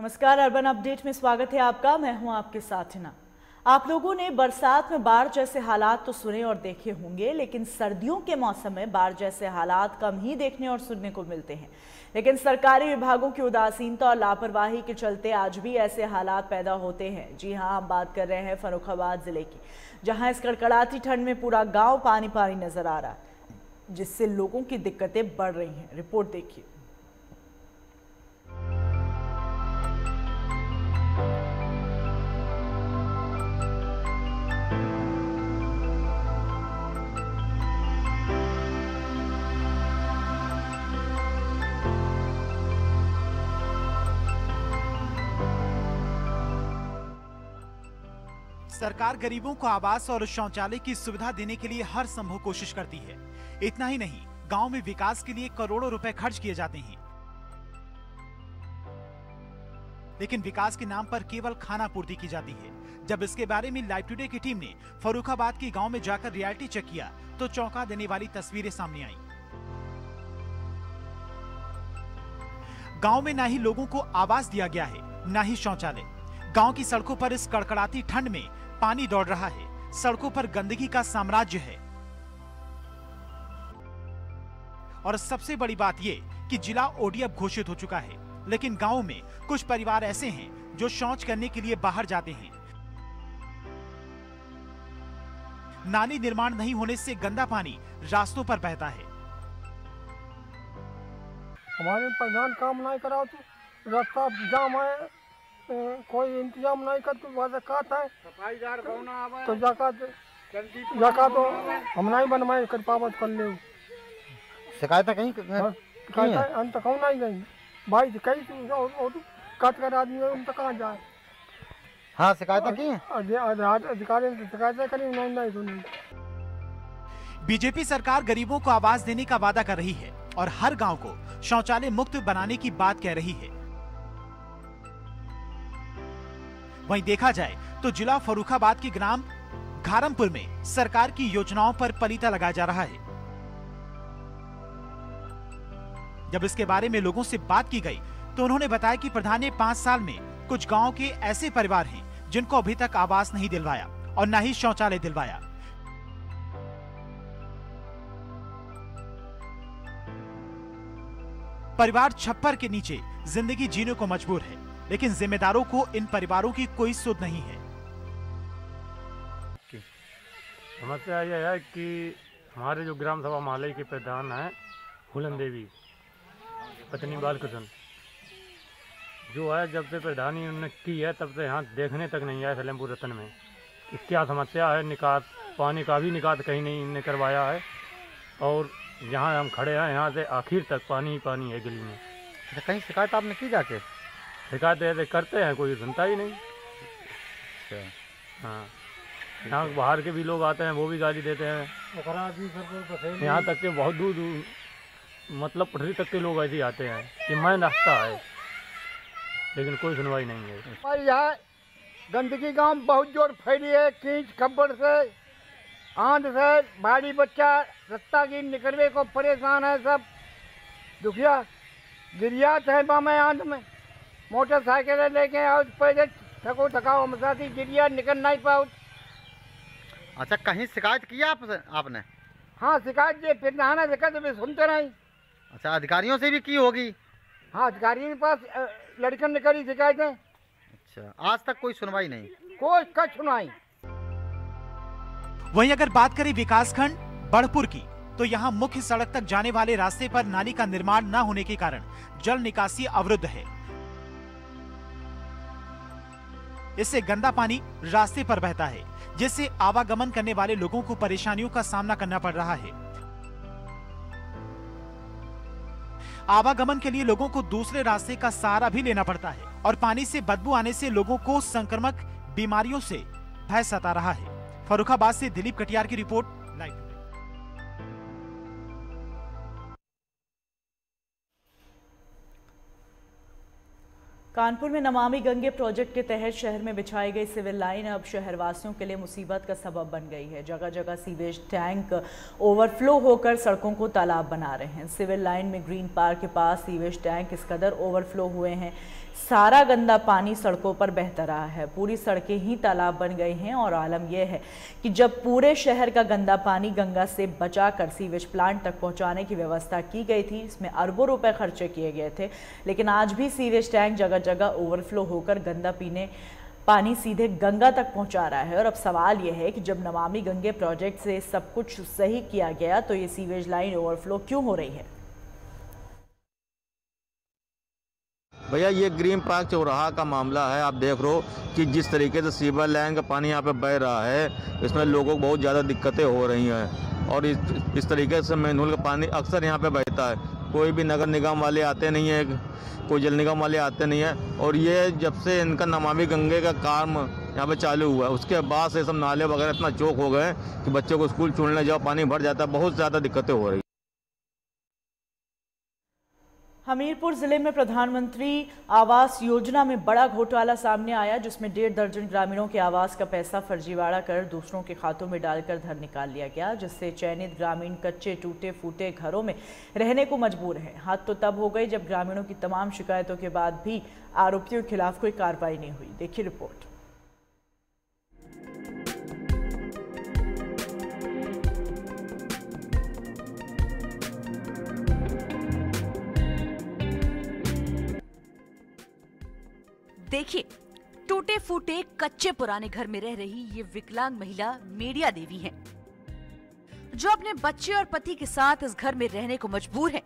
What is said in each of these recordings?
नमस्कार, urban update में स्वागत है आपका। मैं हूं आपके साथ हिना। आप लोगों ने बरसात में बाढ़ जैसे हालात तो सुने और देखे होंगे, लेकिन सर्दियों के मौसम में बाढ़ जैसे हालात कम ही देखने और सुनने को मिलते हैं। लेकिन सरकारी विभागों की उदासीनता और लापरवाही के चलते आज भी ऐसे हालात पैदा होते हैं। जी हां, हम बात कर रहे हैं फर्रुखाबाद जिले की, जहां इस कड़कड़ाती ठंड में पूरा गाँव पानी पानी नजर आ रहा है, जिससे लोगों की दिक्कतें बढ़ रही हैं। रिपोर्ट देखिए। सरकार गरीबों को आवास और शौचालय की सुविधा देने के लिए हर संभव कोशिश करती है। इतना ही नहीं, गांव में विकास के लिए करोड़ों रुपए खर्च किए जाते हैं, लेकिन विकास के नाम पर केवल खाना पूर्ति की जाती है। जब इसके बारे में लाइव टुडे की टीम ने फर्रुखाबाद के गांव में जाकर रियलिटी चेक किया तो चौंका देने वाली तस्वीरें सामने आई। गांव में ना ही लोगों को आवास दिया गया है, ना ही शौचालय। गांव की सड़कों पर इस कड़कड़ाती ठंड में पानी दौड़ रहा है। सड़कों पर गंदगी का साम्राज्य है। और सबसे बड़ी बात ये कि जिला ओडीएफ घोषित हो चुका है, लेकिन गांव में कुछ परिवार ऐसे हैं जो शौच करने के लिए बाहर जाते हैं। नाली निर्माण नहीं होने से गंदा पानी रास्तों पर बहता है। हमारे प्रधान काम नहीं करा तो रास्ता जाम है, कोई इंतजाम नहीं कर तो सफाईदार तो जाका तो हम नहीं बनवाए कर पावत कर ले। शिकायत कहीं अंत कहूँ नहीं गई भाई, कहीं और कट कर आदमी उन तक कहाँ जाए। हाँ, शिकायत की अधिकारी ने शिकायत करी, उन्होंने नहीं सुनी। बीजेपी सरकार गरीबों को आवास देने का वादा कर रही है और हर गांव को शौचालय मुक्त बनाने की बात कह रही है। वहीं देखा जाए तो जिला फर्रुखाबाद के ग्राम घारमपुर में सरकार की योजनाओं पर पलीता लगाया जा रहा है। जब इसके बारे में लोगों से बात की गई तो उन्होंने बताया कि प्रधान ने 5 साल में कुछ गांव के ऐसे परिवार हैं जिनको अभी तक आवास नहीं दिलवाया और न ही शौचालय दिलवाया। परिवार छप्पर के नीचे जिंदगी जीने को मजबूर है, लेकिन जिम्मेदारों को इन परिवारों की कोई सुध नहीं है। समस्या यह है कि हमारे जो ग्राम सभा मोहल्ले के प्रधान हैं फूलन देवी पत्नी बालकृष्ण, जो है जब से प्रधानी उन्होंने की है तब से यहाँ देखने तक नहीं आया सलेमपुर रतन में। क्या समस्या है, निकास पानी का भी निकास कहीं नहीं इन्होंने करवाया है, और जहाँ हम खड़े हैं यहाँ से आखिर तक पानी ही पानी है गली में। कहीं शिकायत आपने की जाके? शिकायत ऐसे करते हैं, कोई सुनता ही नहीं। हाँ, यहाँ बाहर के भी लोग आते हैं, वो भी गाली देते हैं। यहाँ तक के बहुत दूर दूर मतलब पटरी तक के लोग ऐसे आते हैं कि मैं रास्ता है, लेकिन कोई सुनवाई नहीं है। हमारे यहाँ गंदगी गांव बहुत जोर फैली है, कीच खब्बर से, आंध से, भारी बच्चा रास्ता की निकलने को परेशान है। सब दुखिया गिरियात है बामे आंध में, मोटरसाइकिल लेके आओ पैदल थको थकाओ मसाती गिरिया निकल नहीं पाओ। अच्छा, कहीं शिकायत की आपने? हाँ, शिकायत ये फिर नहाना दिक्कत भी सुनते नहीं। अच्छा, अधिकारियों से भी की होगी? हाँ, अधिकारियों के पास लड़कन ने करी शिकायतें। अच्छा, आज तक कोई सुनवाई नहीं? कोई का सुनाई। वहीं अगर बात करें विकासखंड बड़पुर की, तो यहाँ मुख्य सड़क तक जाने वाले रास्ते पर नाली का निर्माण न होने के कारण जल निकासी अवरुद्ध है। इससे गंदा पानी रास्ते पर बहता है, जिससे आवागमन करने वाले लोगों को परेशानियों का सामना करना पड़ रहा है। आवागमन के लिए लोगों को दूसरे रास्ते का सहारा भी लेना पड़ता है और पानी से बदबू आने से लोगों को संक्रामक बीमारियों से भय सता रहा है। फर्रुखाबाद से दिलीप कटियार की रिपोर्ट, लाइव टुडे। कानपुर में नमामि गंगे प्रोजेक्ट के तहत शहर में बिछाई गई सिविल लाइन अब शहरवासियों के लिए मुसीबत का सबब बन गई है। जगह जगह सीवेज टैंक ओवरफ्लो होकर सड़कों को तालाब बना रहे हैं। सिविल लाइन में ग्रीन पार्क के पास सीवेज टैंक इस कदर ओवरफ्लो हुए हैं सारा गंदा पानी सड़कों पर बहता रहा है। पूरी सड़कें ही तालाब बन गई हैं और आलम यह है कि जब पूरे शहर का गंदा पानी गंगा से बचाकर सीवेज प्लांट तक पहुंचाने की व्यवस्था की गई थी, इसमें अरबों रुपए खर्चे किए गए थे, लेकिन आज भी सीवेज टैंक जगह जगह ओवरफ्लो होकर गंदा पानी सीधे गंगा तक पहुंचा रहा है। और अब सवाल यह है कि जब नमामि गंगे प्रोजेक्ट से सब कुछ सही किया गया तो ये सीवेज लाइन ओवरफ्लो क्यों हो रही है? भैया ये ग्रीन पार्क चौराहा का मामला है। आप देख रहे हो कि जिस तरीके से सीवर लाइन का पानी यहाँ पे बह रहा है, इसमें लोगों को बहुत ज़्यादा दिक्कतें हो रही हैं। और इस तरीके से मैनहोल का पानी अक्सर यहाँ पे बहता है। कोई भी नगर निगम वाले आते नहीं है, कोई जल निगम वाले आते नहीं है। और ये जब से इनका नमामि गंगे का काम यहाँ पे चालू हुआ है, उसके बाद से सब नाले वगैरह इतना चौक हो गए कि बच्चों को स्कूल छोड़ने जाओ पानी भर जाता है। बहुत ज़्यादा दिक्कतें हो रही है। हमीरपुर जिले में प्रधानमंत्री आवास योजना में बड़ा घोटाला सामने आया, जिसमें 1.5 दर्जन ग्रामीणों के आवास का पैसा फर्जीवाड़ा कर दूसरों के खातों में डालकर धन निकाल लिया गया, जिससे चयनित ग्रामीण कच्चे टूटे फूटे घरों में रहने को मजबूर हैं। हाथ तो तब हो गई जब ग्रामीणों की तमाम शिकायतों के बाद भी आरोपियों के खिलाफ कोई कार्रवाई नहीं हुई। देखिए रिपोर्ट। देखिए, टूटे फूटे कच्चे पुराने घर में रह रही ये विकलांग महिला मेडिया देवी हैं, जो अपने बच्चे और पति के साथ इस घर में रहने को मजबूर हैं,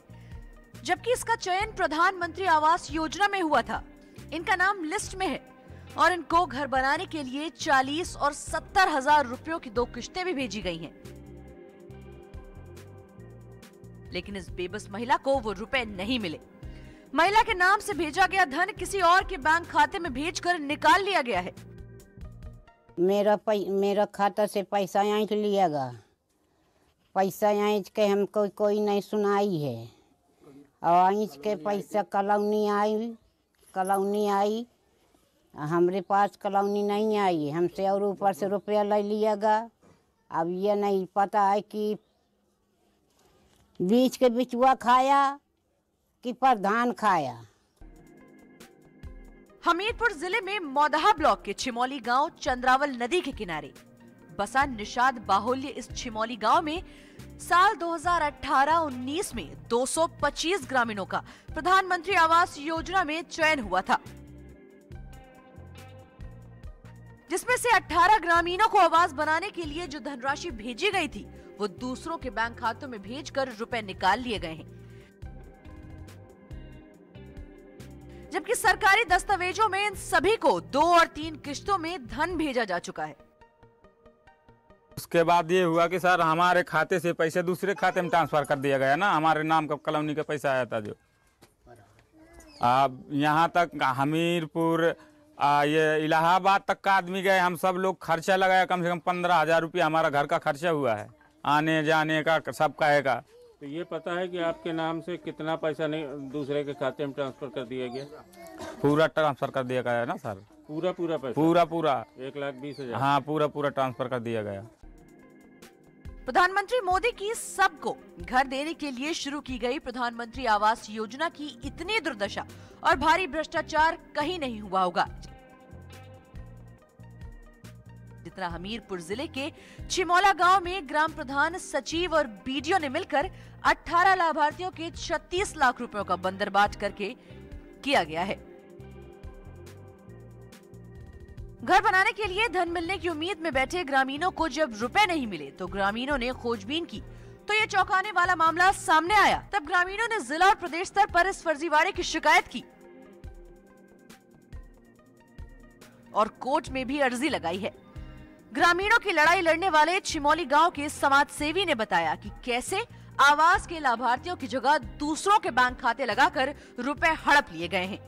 जबकि इसका चयन प्रधानमंत्री आवास योजना में हुआ था। इनका नाम लिस्ट में है और इनको घर बनाने के लिए 40 और 70 हजार रुपयों की 2 किश्तें भी भेजी गई हैं। लेकिन इस बेबस महिला को वो रुपए नहीं मिले। महिला के नाम से भेजा गया धन किसी और के बैंक खाते में भेजकर निकाल लिया गया है। मेरा खाता से पैसा यहाँ लियागा, पैसा यहाँ के हमको कोई नहीं सुनाई है। और यहाँ के पैसा कलौनी आई हमारे पास कलौनी नहीं आई हमसे, और ऊपर से रुपया ले लियागा। अब ये नहीं पता है कि बीच के बिचुआ खाया कि प्रधान खाया। हमीरपुर जिले में मौदहा ब्लॉक के छिमौली गांव चंद्रावल नदी के किनारे बसा निषाद बाहुल्य इस छिमौली गांव में साल 2018-19 में 225 ग्रामीणों का प्रधानमंत्री आवास योजना में चयन हुआ था, जिसमें से 18 ग्रामीणों को आवास बनाने के लिए जो धनराशि भेजी गई थी वो दूसरों के बैंक खातों में भेजकर रुपए निकाल लिए गए हैं, जबकि सरकारी दस्तावेजों में इन सभी को 2 और 3 किश्तों में धन भेजा जा चुका है। उसके बाद ये हुआ कि सर हमारे खाते से पैसे दूसरे खाते में ट्रांसफर कर दिया गया ना, हमारे नाम का कॉलोनी का पैसा आया था जो। अब यहाँ तक हमीरपुर ये इलाहाबाद तक का आदमी गए, हम सब लोग खर्चा लगाया, कम से कम 15,000 रुपया हमारा घर का खर्चा हुआ है, आने जाने का सब का। तो ये पता है कि आपके नाम से कितना पैसा नहीं दूसरे के खाते में ट्रांसफर कर दिया गया? पूरा ट्रांसफर कर दिया गया ना सर, पूरा पैसा? पूरा 1,20,000। हाँ, पूरा ट्रांसफर कर दिया गया। प्रधानमंत्री मोदी की सबको घर देने के लिए शुरू की गई प्रधानमंत्री आवास योजना की इतनी दुर्दशा और भारी भ्रष्टाचार कहीं नहीं हुआ होगा जितना हमीरपुर जिले के छिमौला गांव में ग्राम प्रधान, सचिव और बीडीओ ने मिलकर 18 लाभार्थियों के 36 लाख रुपयों का बंदरबाट करके किया गया है। घर बनाने के लिए धन मिलने की उम्मीद में बैठे ग्रामीणों को जब रुपए नहीं मिले तो ग्रामीणों ने खोजबीन की तो ये चौंकाने वाला मामला सामने आया। तब ग्रामीणों ने जिला और प्रदेश स्तर पर इस फर्जीवाड़े की शिकायत की और कोर्ट में भी अर्जी लगाई है। ग्रामीणों की लड़ाई लड़ने वाले छिमौली गांव के समाज सेवी ने बताया कि कैसे आवास के लाभार्थियों की जगह दूसरों के बैंक खाते लगाकर रुपए हड़प लिए गए हैं।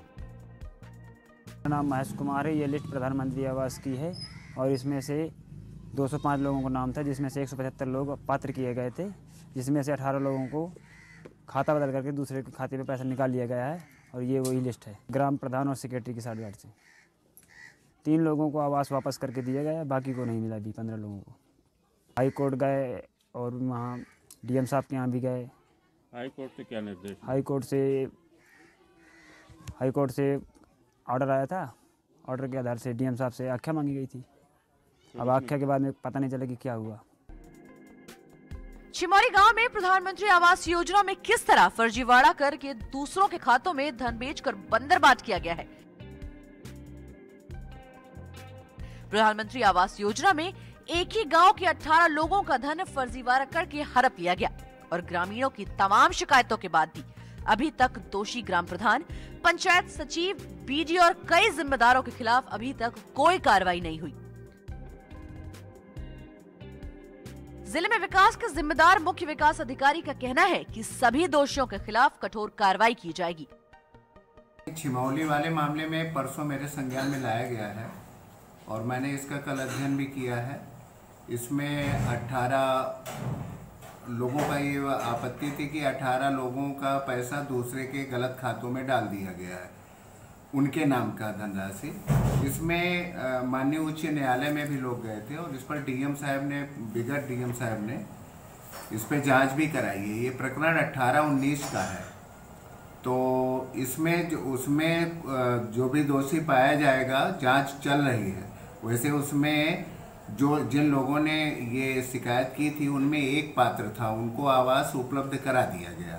मेरा नाम महेश कुमार है। ये लिस्ट प्रधानमंत्री आवास की है और इसमें से 205 लोगों का नाम था, जिसमें से 175 लोग पात्र किए गए थे, जिसमें से 18 लोगों को खाता बदल करके दूसरे के खाते में पैसा निकाल लिया गया है। और ये वही लिस्ट है ग्राम प्रधान और सेक्रेटरी की साठगांठ से। 3 लोगों को आवास वापस करके दिया गया, बाकी को नहीं मिला। अभी 15 लोगों को हाई कोर्ट गए और वहाँ डीएम साहब के यहाँ भी गए। हाई कोर्ट से क्या निर्देश? हाई कोर्ट से ऑर्डर आया था, ऑर्डर के आधार से डीएम साहब से आख्या मांगी गई थी। अब आख्या के बाद में पता नहीं चला कि क्या हुआ। छिमौली गांव में प्रधानमंत्री आवास योजना में किस तरह फर्जीवाड़ा करके दूसरों के खातों में धन बेचकर बंदरबाट किया गया है। प्रधानमंत्री आवास योजना में एक ही गांव के 18 लोगों का धन फर्जीवाड़ा करके हड़प लिया गया और ग्रामीणों की तमाम शिकायतों के बाद भी अभी तक दोषी ग्राम प्रधान, पंचायत सचिव, बीडीओ और कई जिम्मेदारों के खिलाफ अभी तक कोई कार्रवाई नहीं हुई। जिले में विकास के जिम्मेदार मुख्य विकास अधिकारी का कहना है कि सभी दोषियों के खिलाफ कठोर कार्रवाई की जाएगी। छिमौली वाले मामले में परसों मेरे संज्ञान में लाया गया है और मैंने इसका कल अध्ययन भी किया है। इसमें 18 लोगों का ये आपत्ति थी कि 18 लोगों का पैसा दूसरे के गलत खातों में डाल दिया गया है, उनके नाम का धनराशि। इसमें माननीय उच्च न्यायालय में भी लोग गए थे और इस पर डीएम साहब ने, विगत डीएम साहब ने इस पर जांच भी कराई है। ये प्रकरण 18-19 का है, तो इसमें उसमें जो भी दोषी पाया जाएगा, जांच चल रही है। वैसे उसमें जिन लोगों ने ये शिकायत की थी उनमें एक पात्र था, उनको आवास उपलब्ध करा दिया गया,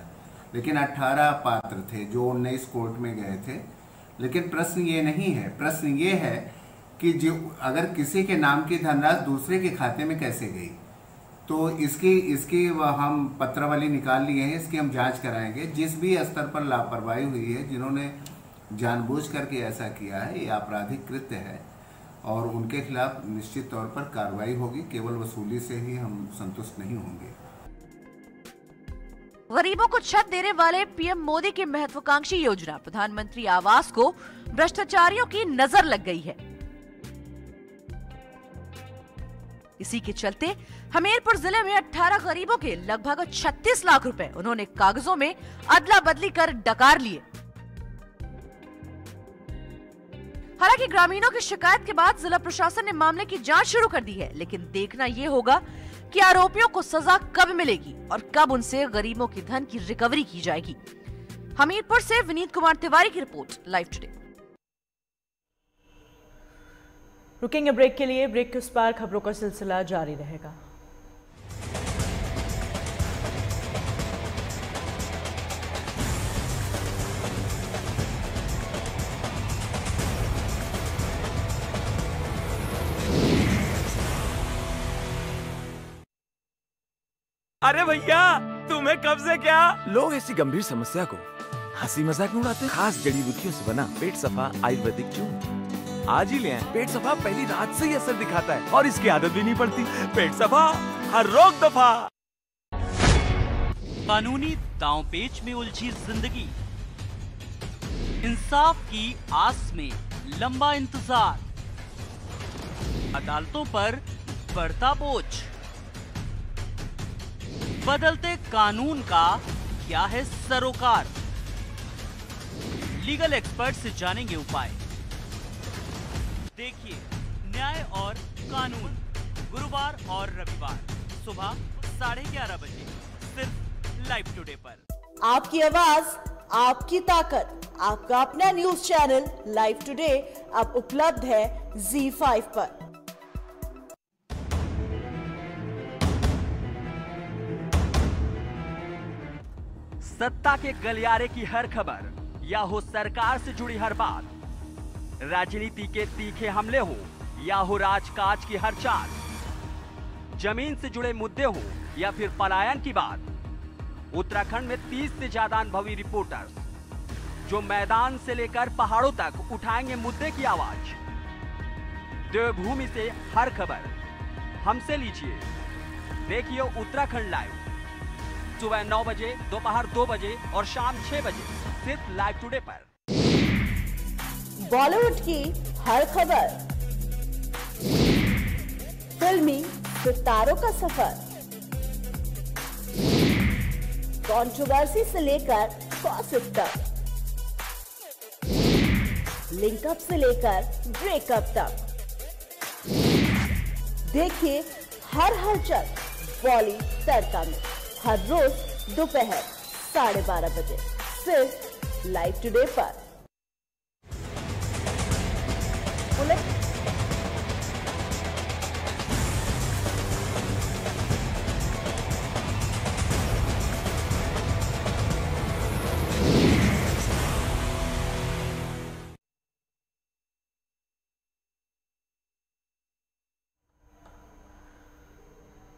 लेकिन 18 पात्र थे जो 19 कोर्ट में गए थे। लेकिन प्रश्न ये नहीं है, प्रश्न ये है कि जो अगर किसी के नाम की धनराशि दूसरे के खाते में कैसे गई, तो इसकी हम पत्रावली निकाल लिए हैं, इसकी हम जांच कराएंगे। जिस भी स्तर पर लापरवाही हुई है, जिन्होंने जानबूझ करके ऐसा किया है, ये आपराधिक कृत्य है और उनके खिलाफ निश्चित तौर पर कार्रवाई होगी। केवल वसूली से ही हम संतुष्ट नहीं होंगे। गरीबों को छत देने वाले पीएम मोदी की महत्वाकांक्षी योजना प्रधानमंत्री आवास को भ्रष्टाचारियों की नजर लग गई है। इसी के चलते हमीरपुर जिले में 18 गरीबों के लगभग 36 लाख रुपए उन्होंने कागजों में अदला बदली कर डकार लिए। हालांकि ग्रामीणों की शिकायत के बाद जिला प्रशासन ने मामले की जांच शुरू कर दी है, लेकिन देखना यह होगा कि आरोपियों को सजा कब मिलेगी और कब उनसे गरीबों के धन की रिकवरी की जाएगी। हमीरपुर से विनीत कुमार तिवारी की रिपोर्ट, लाइव टुडे। रुकेंगे ब्रेक के लिए, ब्रेक के उस पार खबरों का सिलसिला जारी रहेगा। अरे भैया, तुम्हें कब से क्या? लोग ऐसी गंभीर समस्या को हंसी मजाक में उड़ाते हैं। खास जड़ी बूटियों से बना पेट सफा आयुर्वेदिक चूर्ण आज ही ले आए। पेट सफा पहली रात से ही असर दिखाता है और इसकी आदत भी नहीं पड़ती। पेट सफा, हर रोग दफा। कानूनी दांवपेच में उलझी जिंदगी, इंसाफ की आस में लंबा इंतजार, अदालतों पर बढ़ता बोझ, बदलते कानून का क्या है सरोकार। लीगल एक्सपर्ट से जानेंगे उपाय। देखिए न्याय और कानून, गुरुवार और रविवार सुबह 11:30 बजे सिर्फ लाइव टुडे पर। आपकी आवाज, आपकी ताकत, आपका अपना न्यूज चैनल लाइव टुडे अब उपलब्ध है ZEE5 पर। सत्ता के गलियारे की हर खबर या हो सरकार से जुड़ी हर बात, राजनीति के तीखे हमले हो या हो राजकाज की हर चाल, जमीन से जुड़े मुद्दे हो या फिर पलायन की बात, उत्तराखंड में 30 से ज्यादा अनुभवी रिपोर्टर्स जो मैदान से लेकर पहाड़ों तक उठाएंगे मुद्दे की आवाज। देवभूमि से हर खबर हमसे लीजिए। देखिए उत्तराखंड लाइव सुबह 9 बजे, दोपहर 2 बजे और शाम 6 बजे सिर्फ लाइव टुडे पर। बॉलीवुड की हर खबर, फिल्मी सितारों का सफर, कंट्रोवर्सी से लेकर गॉसिप तक, लिंकअप से लेकर ब्रेकअप तक। देखिए हर हलचल बॉली तड़का में हर रोज दोपहर 12:30 बजे सिर्फ लाइव टुडे पर। बुलेट।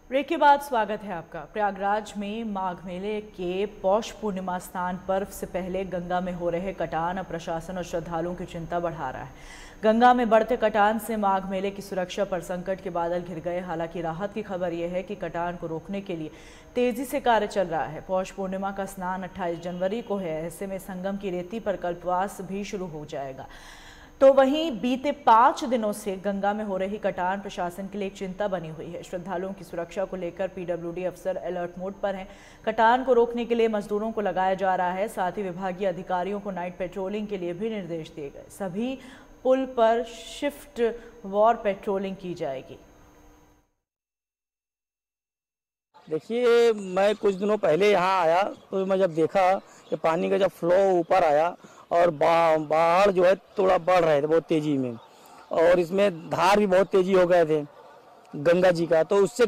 ब्रेक के बाद स्वागत है आपका। प्रयागराज में माघ मेले के पौष पूर्णिमा स्नान पर्व से पहले गंगा में हो रहे कटान अब प्रशासन और श्रद्धालुओं की चिंता बढ़ा रहा है। गंगा में बढ़ते कटान से माघ मेले की सुरक्षा पर संकट के बादल घिर गए। हालांकि राहत की खबर यह है कि कटान को रोकने के लिए तेजी से कार्य चल रहा है। पौष पूर्णिमा का स्नान 28 जनवरी को है। ऐसे में संगम की रेती पर कल्पवास भी शुरू हो जाएगा। तो वहीं बीते 5 दिनों से गंगा में हो रही कटान प्रशासन के लिए एक चिंता बनी हुई है। श्रद्धालुओं की सुरक्षा को लेकर पीडब्ल्यूडी अफसर अलर्ट मोड पर हैं। कटान को रोकने के लिए मजदूरों को लगाया जा रहा है। साथ ही विभागीय अधिकारियों को नाइट पेट्रोलिंग के लिए भी निर्देश दिए गए। सभी पुल पर शिफ्ट वॉर पेट्रोलिंग की जाएगी। देखिए, मैं कुछ दिनों पहले यहाँ आया तो मैं जब देखा कि पानी का जब फ्लो ऊपर आया और बाढ़ जो है थोड़ा बढ़ रहे थे बहुत तेजी में, और इसमें धार भी बहुत तेजी हो गए थे गंगा जी का, तो उससे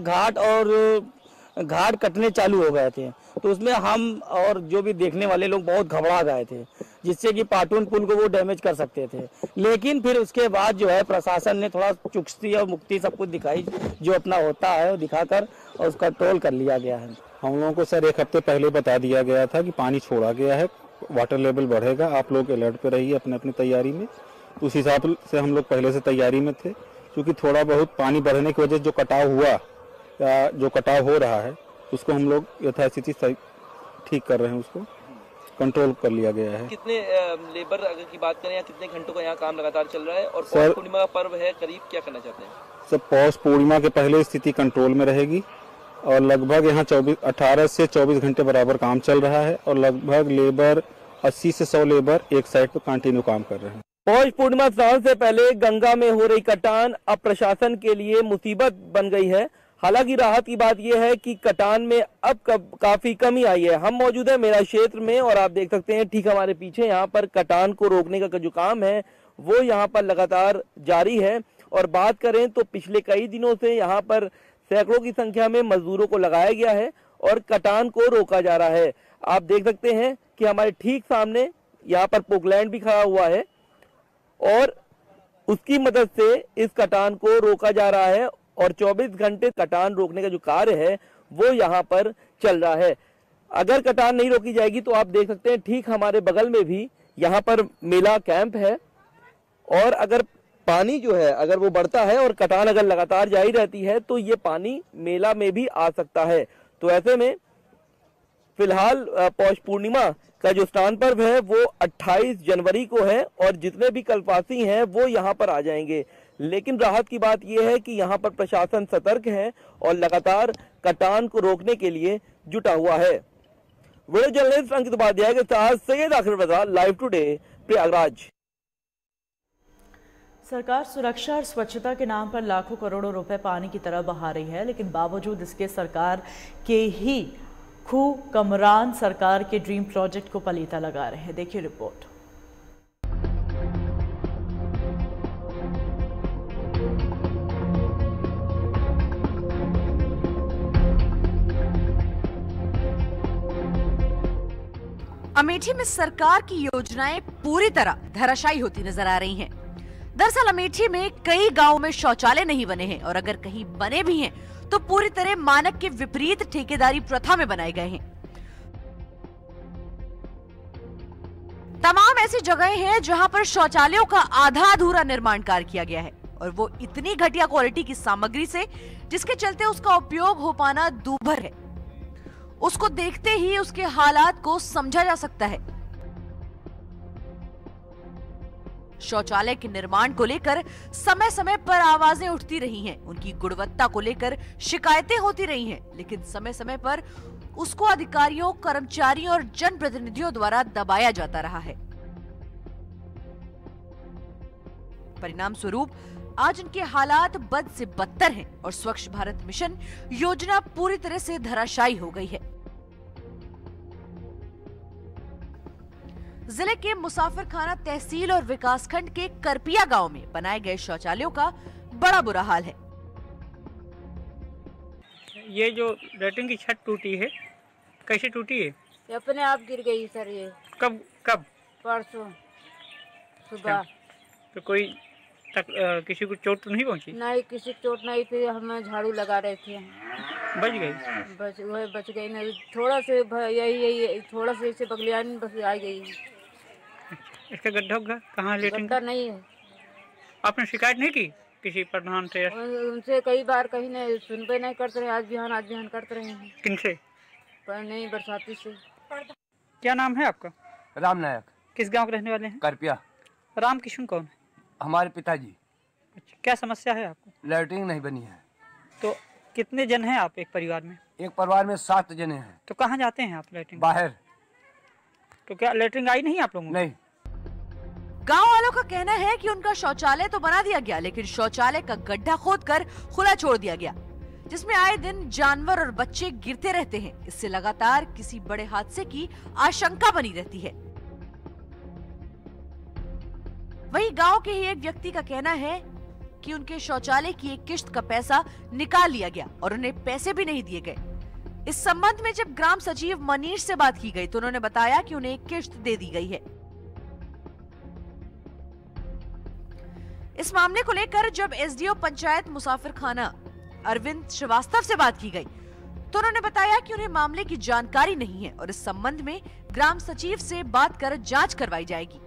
घाट कटने चालू हो गए थे। तो उसमें हम और जो भी देखने वाले लोग बहुत घबरा गए थे, जिससे कि पाटून पुल को वो डैमेज कर सकते थे। लेकिन फिर उसके बाद जो है प्रशासन ने थोड़ा चुस्ती और मुक्ति सब कुछ दिखाई, जो अपना होता है वो दिखाकर और उसका कंट्रोल कर लिया गया है। हम लोगों को सर 1 हफ्ते पहले बता दिया गया था कि पानी छोड़ा गया है, वाटर लेवल बढ़ेगा, आप लोग अलर्ट पे रहिए अपने अपनी तैयारी में। उस हिसाब से हम लोग पहले से तैयारी में थे, क्योंकि थोड़ा बहुत पानी बढ़ने की वजह से जो कटाव हुआ या जो कटाव हो रहा है उसको हम लोग यथास्थिति ठीक कर रहे हैं, उसको कंट्रोल कर लिया गया है। कितने लेबर अगर की बात करें या कितने घंटों का यहाँ काम लगातार चल रहा है, और पौष पूर्णिमा का पर्व है करीब, क्या करना चाहते हैं? सर, पौष पूर्णिमा के पहले स्थिति कंट्रोल में रहेगी और लगभग यहाँ 18 से 24 घंटे बराबर काम चल रहा है और लगभग लेबर 80 से 100 लेबर एक साइड पर कंटिन्यू काम कर रहे हैं। पौष पूर्णिमा स्नान से पहले गंगा में हो रही कटान अब प्रशासन के लिए मुसीबत बन गई है। हालांकि राहत की बात यह है कि कटान में अब काफी कमी आई है। हम मौजूद है मेरा क्षेत्र में और आप देख सकते हैं ठीक हमारे पीछे यहाँ पर कटान को रोकने का जो काम है वो यहाँ पर लगातार जारी है। और बात करें तो पिछले कई दिनों से यहाँ पर सैकड़ों की संख्या में मजदूरों को लगाया गया है और कटान को रोका जा रहा है। आप देख सकते हैं कि हमारे ठीक सामने यहाँ पर पोकलैंड भी खड़ा हुआ है और उसकी मदद से इस कटान को रोका जा रहा है और 24 घंटे कटान रोकने का जो कार्य है वो यहाँ पर चल रहा है। अगर कटान नहीं रोकी जाएगी तो आप देख सकते हैं ठीक हमारे बगल में भी यहाँ पर मेला कैंप है और अगर पानी जो है अगर वो बढ़ता है और कटान अगर लगातार जारी रहती है तो ये पानी मेला में भी आ सकता है। तो ऐसे में फिलहाल पौष पूर्णिमा का जो स्नान पर्व है वो 28 जनवरी को है और जितने भी कल्पवासी हैं वो यहाँ पर आ जाएंगे। लेकिन राहत की बात यह है कि यहाँ पर प्रशासन सतर्क है और लगातार कटान को रोकने के लिए जुटा हुआ है। वीडियो जर्नलिस्ट अंकित उपाध्याय के साथ सैयद आखिर बता, लाइव टुडे, प्रयागराज। सरकार सुरक्षा और स्वच्छता के नाम पर लाखों करोड़ों रुपए पानी की तरह बहा रही है, लेकिन बावजूद इसके सरकार के ही कमरान सरकार के ड्रीम प्रोजेक्ट को पलीता लगा रहे हैं। देखिए रिपोर्ट। अमेठी में सरकार की योजनाएं पूरी तरह धराशायी होती नजर आ रही हैं। दरअसल अमेठी में कई गांवों में शौचालय नहीं बने हैं और अगर कहीं बने भी हैं तो पूरी तरह मानक के विपरीत ठेकेदारी प्रथा में बनाए गए हैं। तमाम ऐसी जगहें हैं जहां पर शौचालयों का आधा अधूरा निर्माण कार्य किया गया है और वो इतनी घटिया क्वालिटी की सामग्री से जिसके चलते उसका उपयोग हो पाना दूभर है। उसको देखते ही उसके हालात को समझा जा सकता है। शौचालय के निर्माण को लेकर समय समय पर आवाजें उठती रही हैं, उनकी गुणवत्ता को लेकर शिकायतें होती रही हैं, लेकिन समय समय पर उसको अधिकारियों, कर्मचारियों और जनप्रतिनिधियों द्वारा दबाया जाता रहा है। परिणाम स्वरूप आज उनके हालात बद से बदतर हैं और स्वच्छ भारत मिशन योजना पूरी तरह से धराशायी हो गई है। जिले के मुसाफिर खाना तहसील और विकासखंड के करपिया गांव में बनाए गए शौचालयों का बड़ा बुरा हाल है। ये जो लैट्रिन की छत टूटी है, कैसे टूटी है? ये अपने आप गिर गई सर। ये कब? परसों सुबह। तो कोई किसी को चोट तो नहीं पहुंची? नहीं, किसी को चोट नहीं। फिर हम झाड़ू लगा रहे थे, बच गई। बच गई नहीं, थोड़ा से यही थोड़ा से इसे बगलियान बस आ गई। इसका गड्ढा कहाँ? लेटिन गड्ढा नहीं है। आपने शिकायत नहीं की किसी प्रधान से? उनसे कई बार, कहीं नहीं सुनते, नहीं करते रहे। आज बिहान करते रहे हैं। किनसे? पर नहीं, बरसाती से। क्या नाम है आपका? राम नायक। किस गांव के रहने वाले हैं? करपिया। राम किशन कौन है? हमारे पिताजी। अच्छा, क्या समस्या है आपको? लैट्रिन नहीं बनी है। तो कितने जन हैं आप एक परिवार में? एक परिवार में 7 जने हैं। तो कहाँ जाते हैं आप लैट्रिन? बाहर। तो क्या लैट्रिन आई नहीं आप लोगों को? नहीं। गांव वालों का कहना है कि उनका शौचालय तो बना दिया गया, लेकिन शौचालय का गड्ढा खोदकर खुला छोड़ दिया गया, जिसमें आए दिन जानवर और बच्चे गिरते रहते हैं। इससे लगातार किसी बड़े हादसे की आशंका बनी रहती है। वहीं गांव के ही एक व्यक्ति का कहना है कि उनके शौचालय की एक किश्त का पैसा निकाल लिया गया और उन्हें पैसे भी नहीं दिए गए। इस संबंध में जब ग्राम सचिव मनीष से बात की गई तो उन्होंने बताया कि उन्हें एक किश्त दे दी गई है। इस मामले को लेकर जब एसडीओ पंचायत मुसाफिर खाना अरविंद श्रीवास्तव से बात की गई तो उन्होंने बताया कि उन्हें मामले की जानकारी नहीं है और इस संबंध में ग्राम सचिव से बात कर जांच करवाई जाएगी।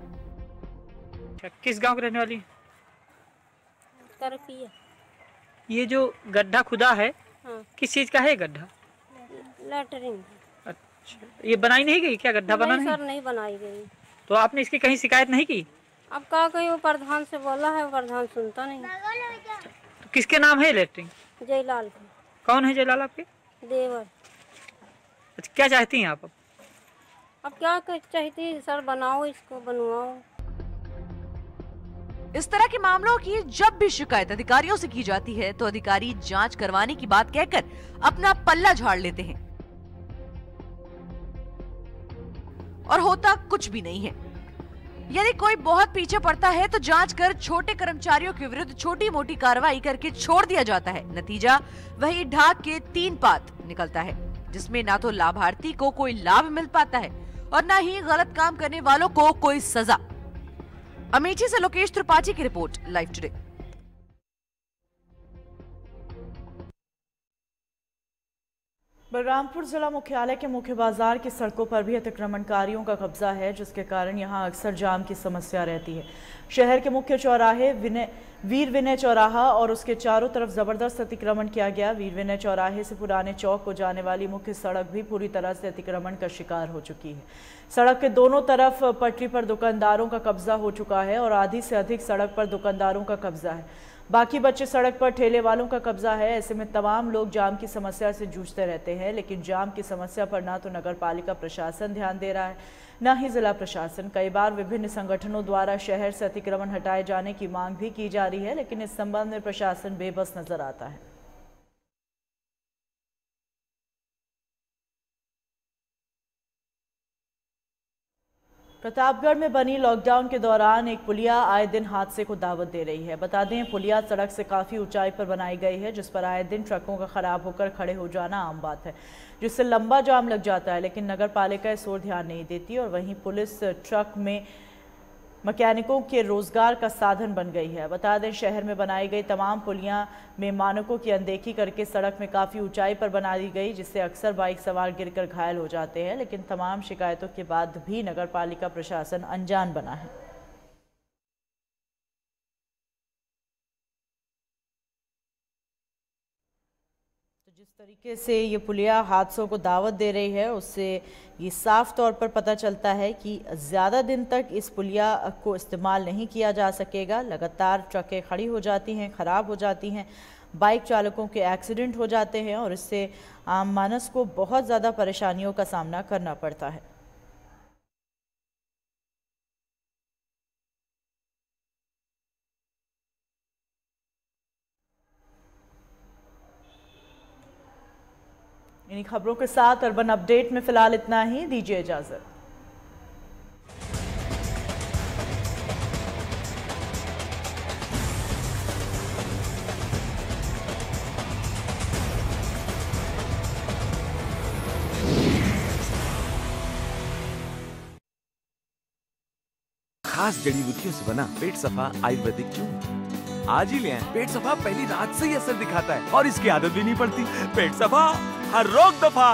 किस गांव के रहने वाली? करपिया। ये जो गड्ढा खुदा है, हाँ। किस चीज का है गड्ढा? लैट्रिन। अच्छा, ये बनाई नहीं गई क्या? गड्ढा बना नहीं? सर नहीं बनाई गई। तो आपने इसकी कहीं शिकायत नहीं की? अब क्या कहीं, वो प्रधान से बोला है, प्रधान सुनता नहीं। तो किसके नाम है लैट्रिन? जयलाल। कौन है जयलाल आपके? देवर। अच्छा, क्या चाहती हैं आप? अब क्या चाहती सर, बनाओ इसको, बनवाओ। इस तरह के मामलों की जब भी शिकायत अधिकारियों से की जाती है तो अधिकारी जांच करवाने की बात कहकर अपना पल्ला झाड़ लेते हैं और होता कुछ भी नहीं है। यदि कोई बहुत पीछे पड़ता है तो जांच कर छोटे कर्मचारियों के विरुद्ध छोटी मोटी कार्रवाई करके छोड़ दिया जाता है। नतीजा वही ढाक के 3 पात निकलता है, जिसमें ना तो लाभार्थी को कोई लाभ मिल पाता है और न ही गलत काम करने वालों को कोई सजा। अमेठी से लोकेश त्रिपाठी की रिपोर्ट, लाइव टुडे। बलरामपुर जिला मुख्यालय के मुख्य बाजार की सड़कों पर भी अतिक्रमणकारियों का कब्जा है, जिसके कारण यहां अक्सर जाम की समस्या रहती है। शहर के मुख्य चौराहे वीर विनय चौराहा और उसके चारों तरफ जबरदस्त अतिक्रमण किया गया। वीर विनय चौराहे से पुराने चौक को जाने वाली मुख्य सड़क भी पूरी तरह से अतिक्रमण का शिकार हो चुकी है। सड़क के दोनों तरफ पटरी पर दुकानदारों का कब्जा हो चुका है और आधी से अधिक सड़क पर दुकानदारों का कब्जा है। बाकी बच्चे सड़क पर ठेले वालों का कब्जा है। ऐसे में तमाम लोग जाम की समस्या से जूझते रहते हैं, लेकिन जाम की समस्या पर ना तो नगर पालिका प्रशासन ध्यान दे रहा है, न ही जिला प्रशासन। कई बार विभिन्न संगठनों द्वारा शहर से अतिक्रमण हटाए जाने की मांग भी की जा रही है, लेकिन इस संबंध में प्रशासन बेबस नजर आता है। प्रतापगढ़ में बनी लॉकडाउन के दौरान एक पुलिया आए दिन हादसे को दावत दे रही है। बता दें, पुलिया सड़क से काफ़ी ऊंचाई पर बनाई गई है, जिस पर आए दिन ट्रकों का खराब होकर खड़े हो जाना आम बात है, जिससे लंबा जाम लग जाता है। लेकिन नगर पालिका इस ओर ध्यान नहीं देती और वहीं पुलिस ट्रक में मैकेनिकों के रोजगार का साधन बन गई है। बता दें, शहर में बनाई गई तमाम पुलियां में मानकों की अनदेखी करके सड़क में काफ़ी ऊंचाई पर बना दी गई, जिससे अक्सर बाइक सवार गिरकर घायल हो जाते हैं। लेकिन तमाम शिकायतों के बाद भी नगर पालिका प्रशासन अनजान बना है। जिस तरीके से ये पुलिया हादसों को दावत दे रही है, उससे ये साफ तौर पर पता चलता है कि ज़्यादा दिन तक इस पुलिया को इस्तेमाल नहीं किया जा सकेगा। लगातार ट्रकें खड़ी हो जाती हैं, ख़राब हो जाती हैं, बाइक चालकों के एक्सीडेंट हो जाते हैं और इससे आम मानस को बहुत ज़्यादा परेशानियों का सामना करना पड़ता है। इन्हीं खबरों के साथ अर्बन अपडेट में फिलहाल इतना ही। दीजिए इजाजत। खास जड़ी बूटियों से बना पेट सफा आयुर्वेदिक चूर्ण। आज ही ले आएं। पेट सफा पहली रात से ही असर दिखाता है और इसकी आदत भी नहीं पड़ती। पेट सफा, हर रोग दफा।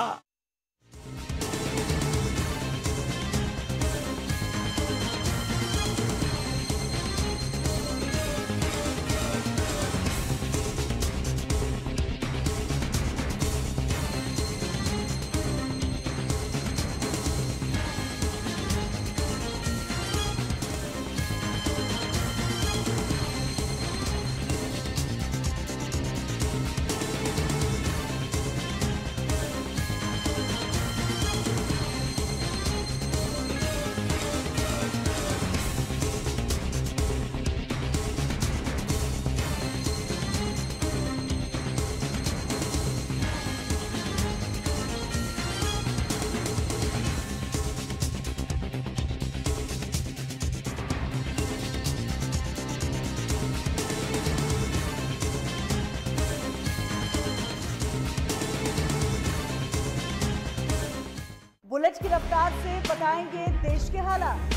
बुलेट की रफ्तार से बताएंगे देश के हालात,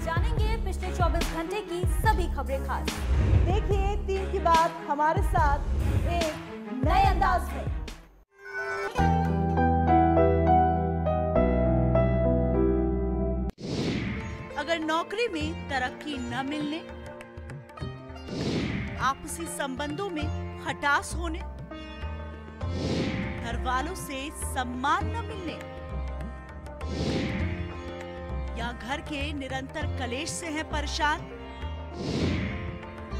जानेंगे पिछले 24 घंटे की सभी खबरें खास। देखिए 3 की बात हमारे साथ एक नए अंदाज में। अगर नौकरी में तरक्की न मिलने, आपसी संबंधों में खटास होने, घर वालों से सम्मान न मिलने या घर के निरंतर कलेश से हैं परेशान,